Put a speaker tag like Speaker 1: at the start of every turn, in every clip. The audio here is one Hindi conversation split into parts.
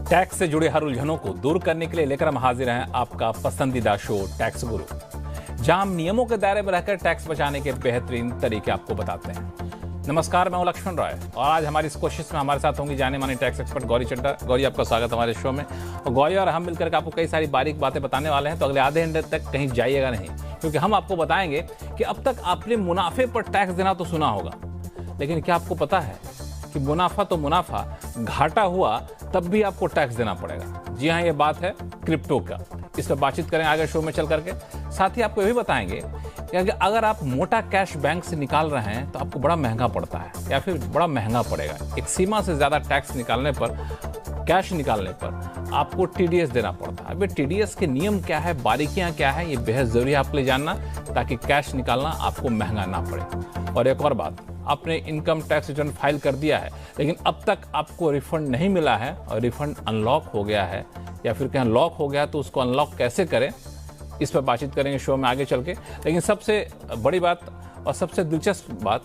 Speaker 1: टैक्स से जुड़े हर उलझनों को दूर करने के लिए लेकर हम हाजिर हैं आपका पसंदीदा शो टैक्स गुरु, जहां हम नियमों के दायरे में रहकर टैक्स बचाने के बेहतरीन तरीके आपको बताते हैं। नमस्कार, मैं हूं लक्ष्मण रॉय और आज हमारी इस कोशिश में हमारे साथ होंगी जाने मानी टैक्स एक्सपर्ट गौरी चड्ढा। गौरी, आपका स्वागत हमारे शो में। और गौरी और हम मिलकर आपको कई सारी बारीक बातें बताने वाले हैं, तो अगले आधे घंटे तक कहीं जाइएगा नहीं, क्योंकि हम आपको बताएंगे कि अब तक आपने मुनाफे पर टैक्स देना तो सुना होगा, लेकिन क्या आपको पता है कि मुनाफा तो मुनाफा, घाटा हुआ तब भी आपको टैक्स देना पड़ेगा। जी हाँ, ये बात है क्रिप्टो का। इस पर बातचीत करें आगे शो में चल करके। साथ ही आपको ये भी बताएंगे कि अगर आप मोटा कैश बैंक से निकाल रहे हैं तो आपको बड़ा महंगा पड़ता है या फिर बड़ा महंगा पड़ेगा। एक सीमा से ज़्यादा टैक्स निकालने पर, कैश निकालने पर आपको टीडीएस देना पड़ता है। अभी टीडीएस के नियम क्या है, बारीकियां क्या है, ये बेहद ज़रूरी है आपके लिए जानना, ताकि कैश निकालना आपको महंगा ना पड़े। और एक और बात, आपने इनकम टैक्स रिटर्न फाइल कर दिया है लेकिन अब तक आपको रिफंड नहीं मिला है और रिफंड अनलॉक हो गया है या फिर कहीं लॉक हो गया, तो उसको अनलॉक कैसे करें, इस पर बातचीत करेंगे शो में आगे चल के। लेकिन सबसे बड़ी बात और सबसे दिलचस्प बात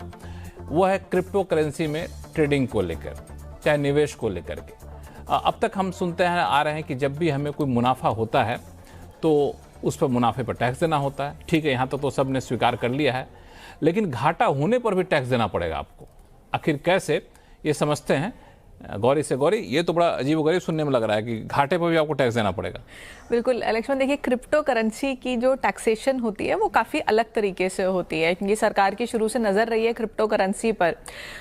Speaker 1: वो है क्रिप्टो करेंसी में ट्रेडिंग को लेकर, चाहे निवेश को लेकर के। अब तक हम सुनते हैं आ रहे हैं कि जब भी हमें कोई मुनाफा होता है तो उस पर मुनाफे पर टैक्स देना होता है। ठीक है, यहाँ तक तो सब ने स्वीकार कर लिया है, लेकिन घाटा होने पर भी टैक्स देना पड़ेगा आपको। आखिर कैसे, ये समझते हैं गौरी से। गौरी, ये तो बड़ा अजीबोगरीब सुनने में लग रहा है कि घाटे पर भी आपको टैक्स देना पड़ेगा।
Speaker 2: बिल्कुल लक्ष्मण, देखिए क्रिप्टो करेंसी की जो टैक्सेशन होती है वो काफ़ी अलग तरीके से होती है, क्योंकि सरकार की शुरू से नज़र रही है क्रिप्टो करेंसी पर।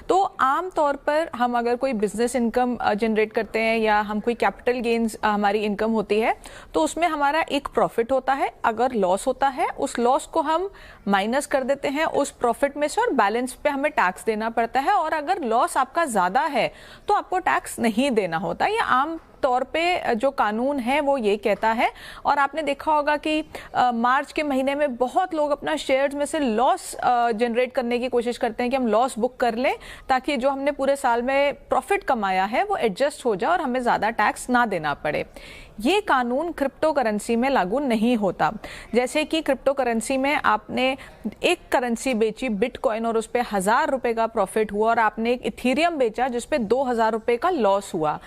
Speaker 2: तो आम तौर पर हम अगर कोई बिजनेस इनकम जनरेट करते हैं या हम कोई कैपिटल गेन्स हमारी इनकम होती है तो उसमें हमारा एक प्रॉफिट होता है। अगर लॉस होता है उस लॉस को हम माइनस कर देते हैं उस प्रॉफिट में से और बैलेंस पे हमें टैक्स देना पड़ता है। और अगर लॉस आपका ज़्यादा है तो आपको टैक्स नहीं देना होता। ये आम तौर पे जो कानून है वो ये कहता है। और आपने देखा होगा कि मार्च के महीने में बहुत लोग अपना शेयर्स में से लॉस जनरेट करने की कोशिश करते हैं कि हम लॉस बुक कर लें, ताकि जो हमने पूरे साल में प्रॉफिट कमाया है वो एडजस्ट हो जाए और हमें ज़्यादा टैक्स ना देना पड़े। ये कानून क्रिप्टो करेंसी में लागू नहीं होता। जैसे कि क्रिप्टो करेंसी में आपने एक करेंसी बेची बिटकॉइन और उस पर 1000 रुपये का प्रॉफिट हुआ और आपने एक इथीरियम बेचा जिस पे 2000 रुपये का लॉस हुआ।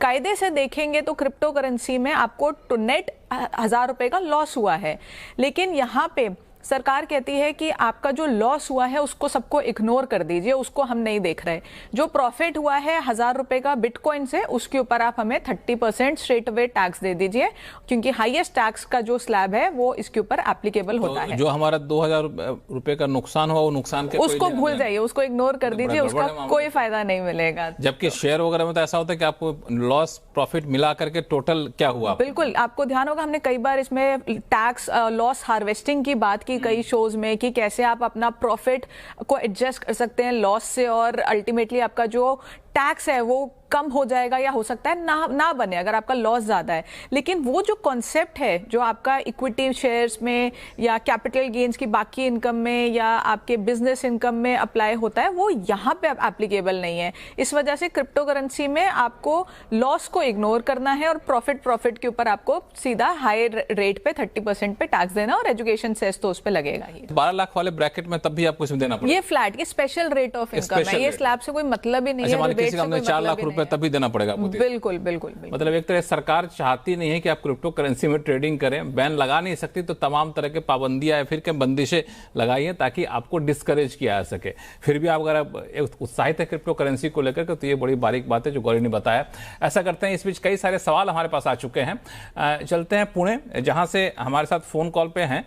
Speaker 2: कायदे से देखेंगे तो क्रिप्टो करेंसी में आपको तो नेट 1000 रुपये का लॉस हुआ है, लेकिन यहाँ पे सरकार कहती है कि आपका जो लॉस हुआ है उसको सबको इग्नोर कर दीजिए, उसको हम नहीं देख रहे। जो प्रॉफिट हुआ है 1000 रुपये का बिटकॉइन से, उसके ऊपर आप हमें 30% स्ट्रेट अवे टैक्स दे दीजिए, क्योंकि हाईएस्ट टैक्स का जो स्लैब है वो इसके ऊपर एप्लीकेबल होता है।
Speaker 1: जो हमारा 2000 रुपये का नुकसान हुआ वो नुकसान के
Speaker 2: उसको भूल जाइए, उसको इग्नोर कर दीजिए, उसका कोई फायदा नहीं मिलेगा।
Speaker 1: जबकि शेयर वगैरह में तो ऐसा होता है कि आपको लॉस प्रॉफिट मिला करके टोटल क्या हुआ।
Speaker 2: बिल्कुल, आपको ध्यान होगा हमने कई बार इसमें टैक्स लॉस हार्वेस्टिंग की बात की कई शोज में, कि कैसे आप अपना प्रॉफिट को एडजस्ट कर सकते हैं लॉस से और अल्टीमेटली आपका जो टैक्स है वो कम हो जाएगा या हो सकता है ना बने अगर आपका लॉस ज़्यादा है। लेकिन वो जो कॉन्सेप्ट है जो आपका इक्विटी शेयर्स में या कैपिटल गेन्स की बाकी इनकम में या आपके बिजनेस इनकम में अप्लाई होता है, वो यहाँ पे एप्लीकेबल नहीं है। इस वजह से क्रिप्टो करेंसी में आपको लॉस को इग्नोर करना है और प्रॉफिट के ऊपर आपको सीधा हाई रेट पे 30% पे टैक्स देना और एजुकेशन सेस तो उस पर लगेगा ही।
Speaker 1: 12 लाख वाले ब्रैकेट में तब भी आपको इसमें देना पड़ेगा।
Speaker 2: ये फ्लैट, ये स्पेशल रेट ऑफ इनकम है, ये स्लैब से कोई मतलब ही नहीं है।
Speaker 1: किसी का हमने 4 लाख रुपए तभी देना पड़ेगा।
Speaker 2: बिल्कुल बिल्कुल।
Speaker 1: मतलब एक तरह सरकार चाहती नहीं है कि आप क्रिप्टो करेंसी में ट्रेडिंग करें, बैन लगा नहीं सकती तो तमाम तरह के पाबंदियां या फिर के बंदिशें लगाई ताकि आपको डिस्करेज किया जा सके। फिर भी आप अगर उत्साहित है क्रिप्टो करेंसी को लेकर के तो ये बड़ी बारीक बात है जो गौरी ने बताया। ऐसा करते हैं, इस बीच कई सारे सवाल हमारे पास आ चुके हैं। चलते हैं पुणे, जहां से हमारे साथ फोन कॉल पे हैं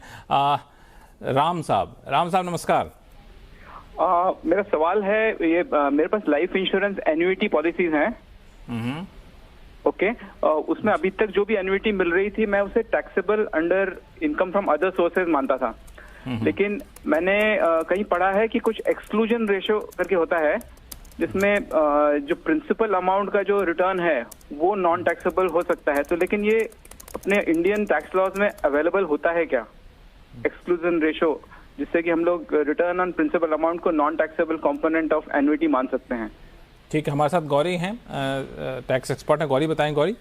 Speaker 1: राम साहब। राम साहब नमस्कार।
Speaker 3: मेरा सवाल है ये, मेरे पास लाइफ इंश्योरेंस एन्युइटी पॉलिसीज हैं। ओके, उसमें अभी तक जो भी एन्युइटी मिल रही थी मैं उसे taxable under income from other sources मानता था। लेकिन मैंने कहीं पढ़ा है कि कुछ एक्सक्लूजन रेशियो करके होता है जिसमें जो प्रिंसिपल अमाउंट का जो रिटर्न है वो नॉन टैक्सेबल हो सकता है। तो लेकिन ये अपने इंडियन टैक्स लॉज में अवेलेबल होता है क्या एक्सक्लूजन रेशियो, जिससे कि हम लोग रिटर्न ऑन प्रिंसिपल अमाउंट को non taxable component of annuity मान सकते हैं?
Speaker 1: ठीक है, हमारे साथ गौरी हैं, टैक्स एक्सपर्ट हैं। गौरी बताएं। गौरी,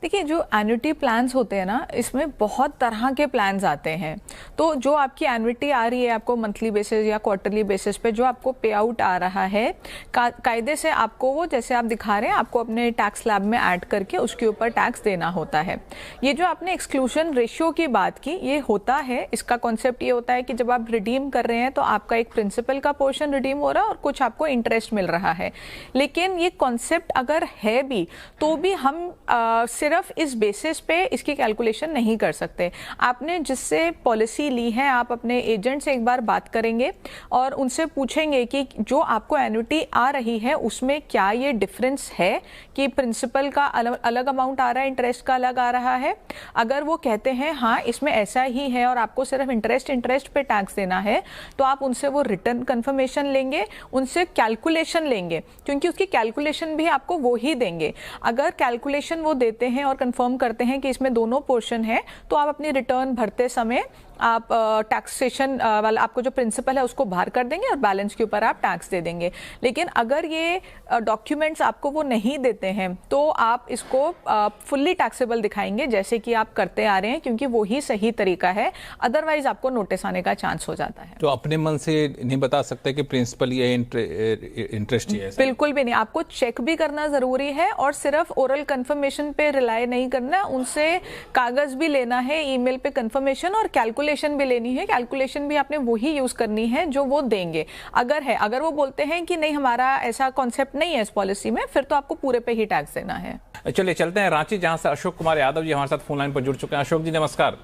Speaker 2: देखिए, जो एन्युटी प्लान्स होते हैं ना, इसमें बहुत तरह के प्लान्स आते हैं। तो जो आपकी एन्युटी आ रही है आपको मंथली बेसिस या क्वार्टरली बेसिस पे जो आपको पे आउट आ रहा है, कायदे से आपको वो, जैसे आप दिखा रहे हैं, आपको अपने टैक्स स्लैब में ऐड करके उसके ऊपर टैक्स देना होता है। ये जो आपने एक्सक्लूजन रेशियो की बात की, ये होता है, इसका कॉन्सेप्ट ये होता है कि जब आप रिडीम कर रहे हैं तो आपका एक प्रिंसिपल का पोर्शन रिडीम हो रहा है और कुछ आपको इंटरेस्ट मिल रहा है। लेकिन ये कॉन्सेप्ट अगर है भी तो भी हम सिर्फ इस बेसिस पे इसकी कैलकुलेशन नहीं कर सकते। आपने जिससे पॉलिसी ली है, आप अपने एजेंट से एक बार बात करेंगे और उनसे पूछेंगे कि जो आपको एन्युटी आ रही है उसमें क्या ये डिफरेंस है कि प्रिंसिपल का अलग अमाउंट आ रहा है, इंटरेस्ट का अलग आ रहा है। अगर वो कहते हैं हाँ इसमें ऐसा ही है और आपको सिर्फ इंटरेस्ट पे टैक्स देना है, तो आप उनसे वो रिटर्न कंफर्मेशन लेंगे, उनसे कैलकुलेशन लेंगे, क्योंकि उसकी कैलकुलेशन भी आपको वो ही देंगे। अगर कैलकुलेशन वो देते हैं और कंफर्म करते हैं कि इसमें दोनों पोर्शन है, तो आप अपनी रिटर्न भरते समय आप टैक्सेशन वाला आपको जो प्रिंसिपल है उसको बाहर कर देंगे और बैलेंस के ऊपर आप टैक्स दे देंगे। लेकिन अगर ये डॉक्यूमेंट्स आपको वो नहीं देते हैं तो आप इसको फुल्ली टैक्सेबल दिखाएंगे, जैसे कि आप करते आ रहे हैं, क्योंकि वो ही सही तरीका है। अदरवाइज आपको नोटिस आने का चांस हो जाता है।
Speaker 1: तो अपने मन से नहीं बता सकते कि प्रिंसिपल ये इंटरेस्ट है?
Speaker 2: बिल्कुल भी नहीं। आपको चेक भी करना जरूरी है और सिर्फ ओरल कंफर्मेशन पे रिलाई नहीं करना, उनसे कागज भी लेना है, ईमेल पे कंफर्मेशन, और कैलकुलेशन भी लेनी है। कैलकुलेशन भी आपने वही यूज करनी है जो वो देंगे। अगर वो बोलते हैं कि नहीं हमारा ऐसा कॉन्सेप्ट नहीं है इस पॉलिसी में, फिर तो आपको पूरे पे ही टैक्स देना है।
Speaker 1: चलिए चलते हैं रांची, जहां से अशोक कुमार यादव जी हमारे साथ फोन लाइन पर जुड़ चुके हैं। अशोक जी नमस्कार।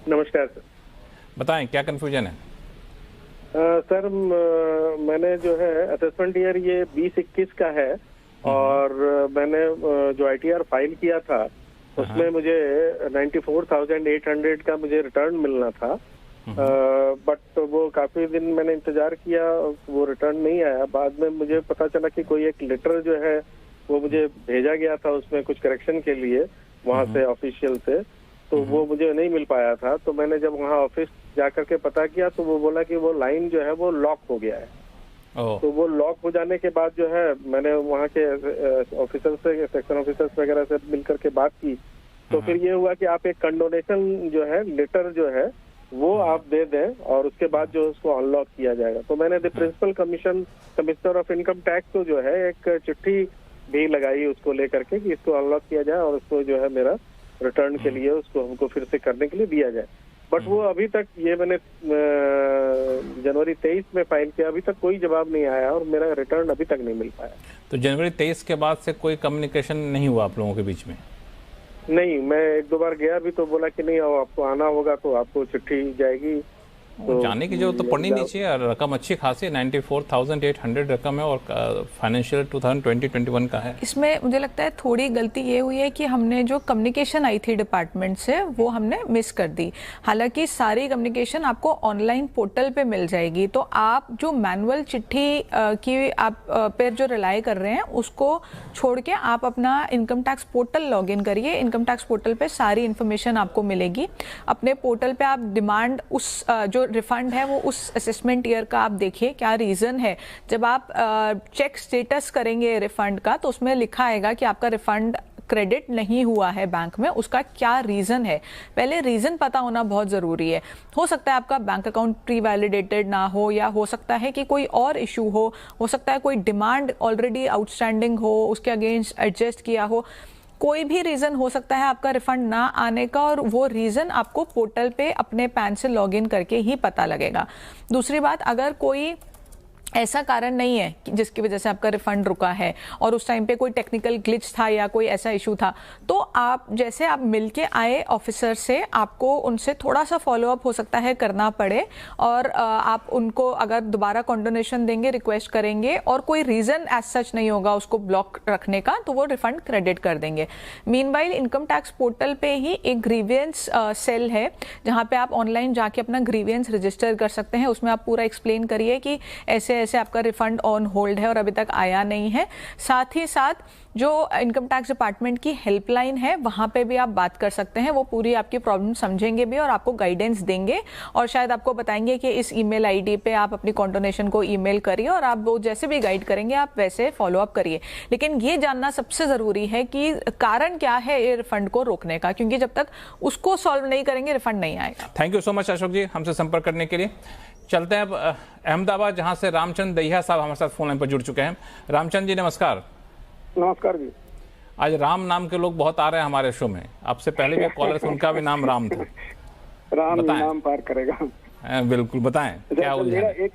Speaker 4: नमस्कार सर।
Speaker 1: बताएं क्या कंफ्यूजन है?
Speaker 4: सर मैंने जो है असेसमेंट ईयर ये 2021 का है और मैंने जो ITR फाइल किया था उसमें मुझे 94,800 का मुझे रिटर्न मिलना था। बट वो काफी दिन मैंने इंतजार किया, वो रिटर्न नहीं आया। बाद में मुझे पता चला कि कोई एक लेटर जो है वो मुझे भेजा गया था, उसमें कुछ करेक्शन के लिए वहां से ऑफिशियल से, तो वो मुझे नहीं मिल पाया था। तो मैंने जब वहाँ ऑफिस जाकर के पता किया तो वो बोला कि वो लाइन जो है वो लॉक हो गया है। तो वो लॉक हो जाने के बाद जो है मैंने वहाँ के ऑफिसर से, सेक्शन ऑफिसर्स वगैरह से मिलकर के बात की, तो फिर ये हुआ कि आप एक कंडोनेशन जो है लेटर जो है वो आप दे दें और उसके बाद जो उसको अनलॉक किया जाएगा। तो मैंने the principal commissioner of income tax को जो है एक चिट्ठी भी लगाई उसको लेकर के कि इसको अनलॉक किया जाए और उसको जो है मेरा रिटर्न के लिए उसको हमको फिर से करने के लिए दिया जाए। बट वो अभी तक, ये मैंने जनवरी 23 में फाइल किया, अभी तक कोई जवाब नहीं आया और मेरा रिटर्न अभी तक नहीं मिल पाया।
Speaker 1: तो जनवरी 23 के बाद से कोई कम्युनिकेशन नहीं हुआ आप लोगों के बीच में?
Speaker 4: नहीं, मैं 1-2 बार गया भी तो बोला कि नहीं आपको आना होगा तो आपको चिट्ठी जाएगी।
Speaker 1: तो जाने की जरूरत तो पड़नी नहीं चाहिए। रकम अच्छी खासी 94,800 रकम है और फाइनेंशियल 2020-21 का है।
Speaker 2: इसमें मुझे लगता है थोड़ी गलती ये हुई है कि हमने जो कम्युनिकेशन आई थी डिपार्टमेंट से वो हमने मिस कर दी। हालांकि सारी कम्युनिकेशन आपको ऑनलाइन पोर्टल पे मिल जाएगी, तो आप जो मैनुअल चिट्ठी की आप पर जो रिलाई कर रहे हैं उसको छोड़ के आप अपना income tax portal log in करिए। इनकम टैक्स पोर्टल पे सारी इन्फॉर्मेशन आपको मिलेगी। अपने पोर्टल पे आप डिमांड उस जो रिफंड है वो उस असेसमेंट ईयर का आप देखिए क्या रीजन है। जब आप चेक स्टेटस करेंगे रिफंड का तो उसमें लिखा आएगा कि आपका रिफंड क्रेडिट नहीं हुआ है बैंक में, उसका क्या रीजन है। पहले रीजन पता होना बहुत जरूरी है। हो सकता है आपका बैंक अकाउंट प्री वैलिडेटेड ना हो, या हो सकता है कि कोई और इशू हो सकता है कोई डिमांड ऑलरेडी आउटस्टैंडिंग हो, उसके अगेंस्ट एडजस्ट किया हो। कोई भी रीजन हो सकता है आपका रिफंड ना आने का, और वो रीजन आपको पोर्टल पे अपने पैन से लॉगिन करके ही पता लगेगा। दूसरी बात, अगर कोई ऐसा कारण नहीं है जिसकी वजह से आपका रिफंड रुका है और उस टाइम पे कोई टेक्निकल ग्लिच था या कोई ऐसा इशू था, तो आप जैसे आप मिलके आए ऑफिसर से, आपको उनसे थोड़ा सा फॉलोअप हो सकता है करना पड़े, और आप उनको अगर दोबारा कंडोनेशन देंगे, रिक्वेस्ट करेंगे और कोई रीजन एज सच नहीं होगा उसको ब्लॉक रखने का, तो वो रिफंड क्रेडिट कर देंगे। मीनवाइल इनकम टैक्स पोर्टल पे ही एक ग्रीवियंस सेल है जहाँ पे आप ऑनलाइन जाके अपना ग्रीवियंस रजिस्टर कर सकते हैं। उसमें आप पूरा एक्सप्लेन करिए कि ऐसे आपका रिफंड ऑन होल्ड है और अभी तक आया नहीं है। साथ ही साथ जो इनकम टैक्स डिपार्टमेंट की हेल्पलाइन है वहाँ पे भी आप बात कर सकते हैं। वो पूरी आपकी प्रॉब्लम समझेंगे भी और आपको गाइडेंस देंगे और शायद आपको बताएंगे कि इस ईमेल आईडी पे आप अपनी कॉन्डोनेशन को ईमेल करिए और आप वो जैसे भी गाइड करेंगे आप वैसे फॉलो अप करिए। लेकिन ये जानना सबसे ज़रूरी है कि कारण क्या है ये रिफंड को रोकने का, क्योंकि जब तक उसको सॉल्व नहीं करेंगे रिफंड नहीं आएगा।
Speaker 1: Thank you so much Ashok ji हमसे संपर्क करने के लिए। चलते हैं अब अहमदाबाद, जहां से रामचंद्र दहिया साहब हमारे साथ फोन लाइन पर जुड़ चुके हैं। रामचंद्र जी नमस्कार।
Speaker 4: नमस्कार जी।
Speaker 1: आज राम नाम के लोग बहुत आ रहे हैं हमारे शो में। आपसे पहले भी कॉलर उनका भी नाम राम था।
Speaker 4: राम नाम पार करेगा।
Speaker 1: बिल्कुल बताएं क्या उलझन
Speaker 4: मेरा
Speaker 1: है?
Speaker 4: एक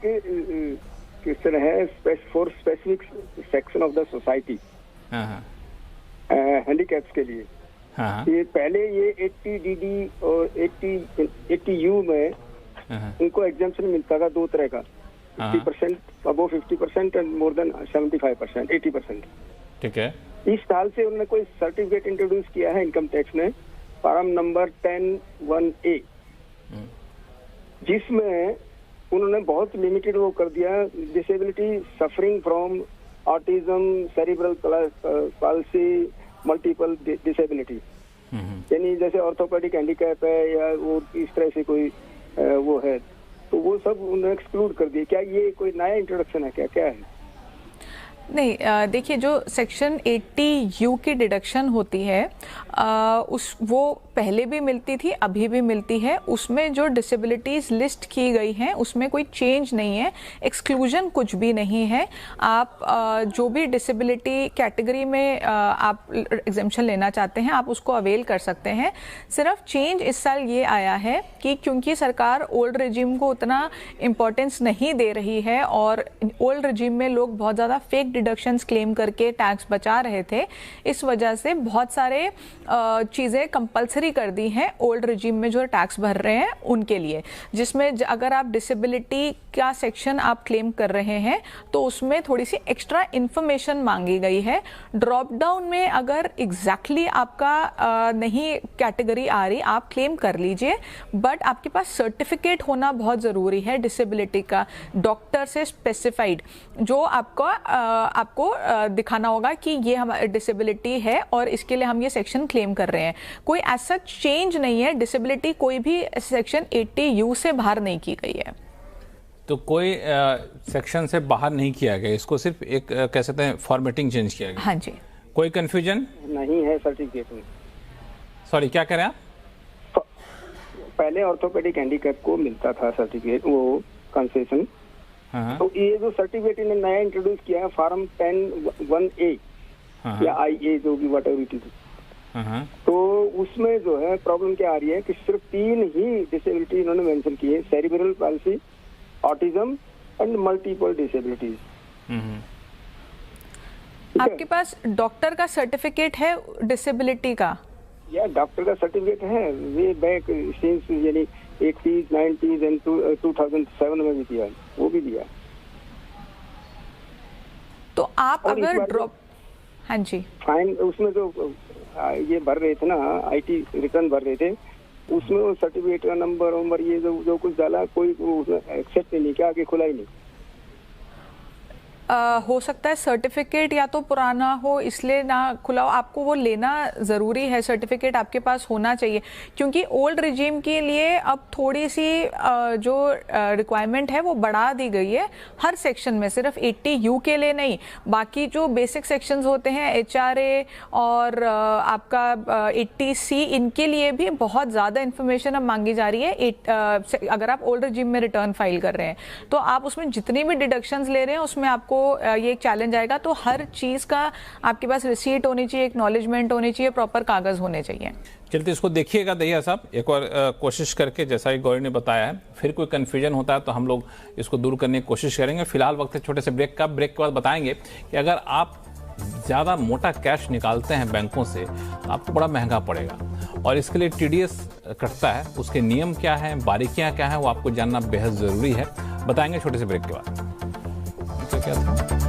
Speaker 4: क्वेश्चन है for specific section of the society handicaps के लिए।
Speaker 1: हाँ
Speaker 4: ये पहले ये 80 DD और 80 U में उनको एग्जाम्पशन मिलता था दो तरह का, 50%, अबो 50% एंड मोर देन 75%, 80%।
Speaker 1: ठीक है।
Speaker 4: इस साल से उन्होंने कोई सर्टिफिकेट इंट्रोड्यूस किया है इनकम टैक्स ने, फॉर्म नंबर 10(1)A, जिसमें उन्होंने बहुत लिमिटेड वो कर दिया, disability suffering from autism, cerebral palsy, multiple disability, यानी जैसे ऑर्थोपेडिक हैंडीकैप है या वो इस तरह से कोई वो है, तो वो सब उन्होंने एक्सक्लूड कर दिया। क्या ये कोई नया इंट्रोडक्शन है? क्या है?
Speaker 2: नहीं, देखिए जो सेक्शन 80U की डिडक्शन होती है वो पहले भी मिलती थी, अभी भी मिलती है। उसमें जो डिसेबिलिटीज़ लिस्ट की गई हैं उसमें कोई चेंज नहीं है, एक्सक्लूजन कुछ भी नहीं है। आप जो भी डिसेबिलिटी कैटेगरी में आप एग्जेम्पशन लेना चाहते हैं आप उसको अवेल कर सकते हैं। सिर्फ चेंज इस साल ये आया है कि क्योंकि सरकार ओल्ड रेजिम को उतना इम्पोर्टेंस नहीं दे रही है और ओल्ड रेजिम में लोग बहुत ज़्यादा फेक डिडक्शंस क्लेम करके टैक्स बचा रहे थे, इस वजह से बहुत सारे चीज़ें कंपलसरी कर दी हैं ओल्ड रेजिम में जो टैक्स भर रहे हैं उनके लिए, जिसमें अगर आप डिसेबिलिटी का सेक्शन आप क्लेम कर रहे हैं तो उसमें थोड़ी सी एक्स्ट्रा इन्फॉर्मेशन मांगी गई है। ड्रॉप डाउन में अगर एग्जैक्टली आपका नहीं कैटेगरी आ रही आप क्लेम कर लीजिए, बट आपके पास सर्टिफिकेट होना बहुत ज़रूरी है डिसेबिलिटी का, डॉक्टर से स्पेसिफाइड, जो आपको दिखाना होगा कि ये हमारी डिसेबिलिटी है और इसके लिए हम ये सेक्शन क्लेम कर रहे हैं। कोई ऐसा चेंज नहीं है, डिसेबिलिटी कोई भी सेक्शन 80U से बाहर नहीं की गई है।
Speaker 1: तो कोई सेक्शन से बाहर नहीं किया गया, इसको सिर्फ एक कह सकते हैं फॉर्मेटिंग चेंज किया गया।
Speaker 2: हाँ जी।
Speaker 1: कोई कंफ्यूजन
Speaker 4: नहीं है सर्टिफिकेट में।
Speaker 1: सॉरी क्या कह रहे हैं आप?
Speaker 4: पहले ऑर्थोपेडिक हैंडीकैप को मिलता था सर्टिफिकेट, वो कंसेशन। तो ये जो सर्टिफिकेट इन्होंने नया इंट्रोड्यूस किया है फॉर्म 10(1)A या IA जो भी व्हाटएवर इट इज, तो उसमें जो है प्रॉब्लम क्या आ रही है कि सिर्फ 3 ही डिसेबिलिटी इन्होंने मेंशन की है, cerebral palsy, autism and multiple disabilities.
Speaker 2: आपके पास डॉक्टर का सर्टिफिकेट है डिसेबिलिटी का?
Speaker 4: या डॉक्टर का सर्टिफिकेट है, वे बैक सिंस यानी 80s, 90s एंड 2007 में भी दिया, वो भी दिया।
Speaker 2: तो आप अगर ड्रॉप, हाँ जी,
Speaker 4: फाइन उसमें जो ये भर रहे थे ना, IT रिटर्न भर रहे थे, उसमें वो सर्टिफिकेट का नंबर ये जो कुछ डाला, कोई एक्सेप्ट नहीं किया, आगे खुला ही नहीं।
Speaker 2: हो सकता है सर्टिफिकेट या तो पुराना हो इसलिए ना खुला हो। आपको वो लेना ज़रूरी है, सर्टिफिकेट आपके पास होना चाहिए, क्योंकि ओल्ड रिजीम के लिए अब थोड़ी सी जो रिक्वायरमेंट है वो बढ़ा दी गई है हर सेक्शन में, सिर्फ 80U के लिए नहीं, बाकी जो बेसिक सेक्शंस होते हैं HRA और आपका 80C, इनके लिए भी बहुत ज़्यादा इन्फॉर्मेशन अब मांगी जा रही है। अगर आप ओल्ड रिजीम में रिटर्न फाइल कर रहे हैं तो आप उसमें जितनी भी डिडक्शंस ले रहे हैं उसमें आपको ये एक चैलेंज आएगा। तो हर चीज का आपके पास रिसीट होनी चाहिए, एक्नॉलेजमेंट होनी चाहिए, प्रॉपर कागज होने चाहिए।
Speaker 1: चलते इसको देखिएगा दहिया साहब, एक और कोशिश करके, जैसा कि गौरी ने बताया है, फिर कोई कन्फ्यूजन होता है तो हम लोग इसको दूर करने की कोशिश करेंगे। फिलहाल वक्त है छोटे से ब्रेक का। ब्रेक के बाद बताएंगे कि अगर आप ज़्यादा मोटा कैश निकालते हैं बैंकों से तो आपको बड़ा महंगा पड़ेगा और इसके लिए TDS कटता है, उसके नियम क्या हैं, बारीकियां क्या हैं, वो आपको जानना बेहद ज़रूरी है। बताएंगे छोटे से ब्रेक के बाद। क्या था?